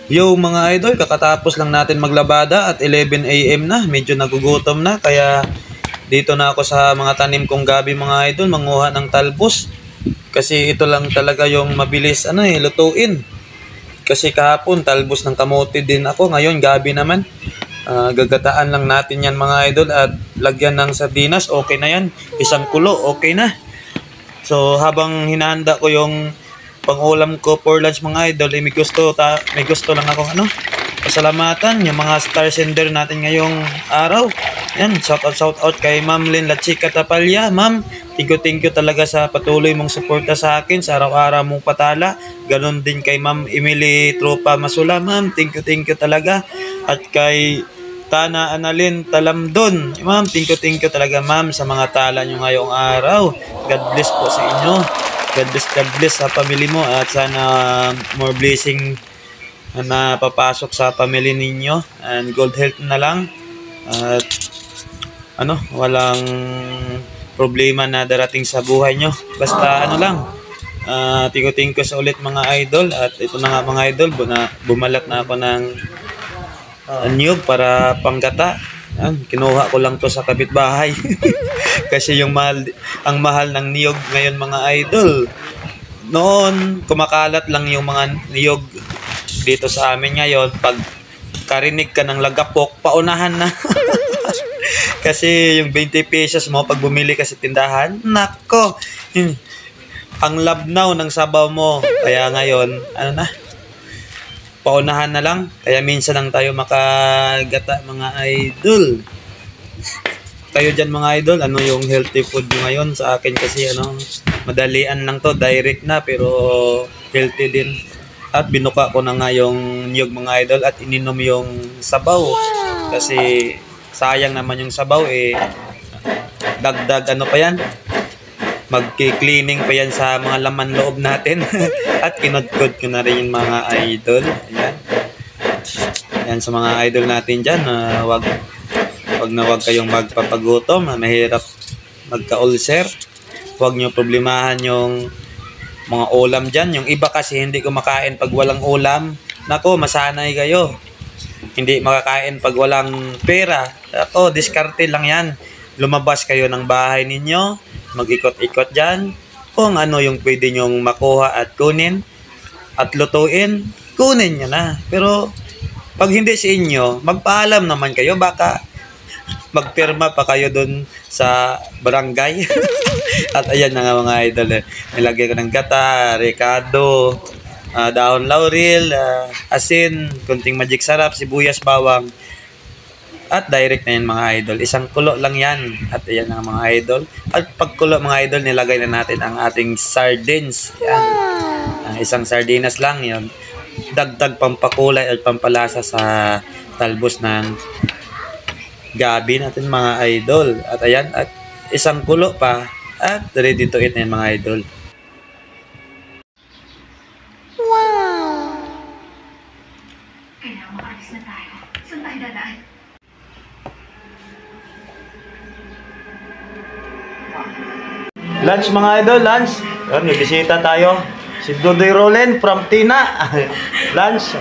Yo mga idol, kakatapos lang natin maglabada at 11 AM na. Medyo nagugutom na kaya dito na ako sa mga tanim kong gabi mga idol, manguha ng talbos. Kasi ito lang talaga yung mabilis lutuin. Kasi kahapon talbos ng kamote din ako, ngayon gabi naman. Gagataan lang natin yan mga idol at lagyan ng sardinas, okay na yan. Isang kulo, okay na. So habang hinahanda ko yung pang-ulam ko for lunch mga idol, may gusto lang ako pasalamatan yung mga star sender natin ngayong araw. Yan, shout out kay Ma'am Lynn La Chica Tapalya. Ma'am, thank you talaga sa patuloy mong suporta sa akin sa araw-araw mong patala. Ganon din kay Ma'am Emily Tropa Masula. Ma'am, thank you talaga. At kay Tana Analin Talamdon, ma'am, thank you talaga ma'am sa mga tala nyo ngayong araw. God bless po sa inyo. God bless sa pamilya mo at sana more blessing na papasok sa pamilya ninyo and good health na lang at walang problema na darating sa buhay nyo. Basta thank you sa ulit mga idol at ito na nga mga idol, bumalat na ako ng niyog para panggata. Kinuha ko lang to sa kapitbahay. Kasi ang mahal ng niyog ngayon mga idol. Noon kumakalat lang yung mga niyog dito sa amin. Ngayon pag karinig ka ng lagapok, paunahan na. Kasi yung 20 pesos mo pag bumili ka sa tindahan, nako, ang labnaw ng sabaw mo. Kaya ngayon paunahan na lang. Kaya minsan lang tayo makagata mga idol. Kayo dyan mga idol, yung healthy food nyo ngayon? Sa akin kasi madalian lang to, direct na pero healthy din. At binuka ko na nga yung niyog mga idol at ininom yung sabaw. Kasi sayang naman yung sabaw dagdag pa yan. Magki-cleaning pa yan sa mga laman loob natin. At kinudkod ko na rin yung mga idol. Ayan. Ayan sa mga idol natin dyan. Wag kayong magpapagutom. Mahirap magka-ulcer. Huwag nyo problemahan yung mga ulam dyan. Yung iba kasi hindi kumakain pag walang ulam. Nako, masanay kayo. Hindi makakain pag walang pera. Ako, diskarte lang yan. Lumabas kayo ng bahay ninyo. Mag-ikot-ikot dyan. Kung yung pwede nyong makuha at kunin at lutuin, kunin nyo na. Pero pag hindi sa inyo, magpaalam naman kayo. Baka magpirma pa kayo dun sa barangay. At ayan na nga mga idol. Nilagay ko ng gata, ricado, dahon laurel, asin, kunting magic sarap, sibuyas, bawang. At direct na yan mga idol. Isang kulo lang yan. At ayan na mga idol. At pagkulo mga idol, nilagay na natin ang ating sardines. Yan. Isang sardinas lang yan. Dagdag pampakulay at pampalasa sa talbos ng gabi natin mga idol. At ayan, at isang kulo pa. At ready to eat na yan mga idol. Wow! Kailangan makaalis na tayo. Saan tayo dadaan? Lunch mga idol, lunch. May bisita tayo. Si Dudoy Rolen from Tina. Lunch.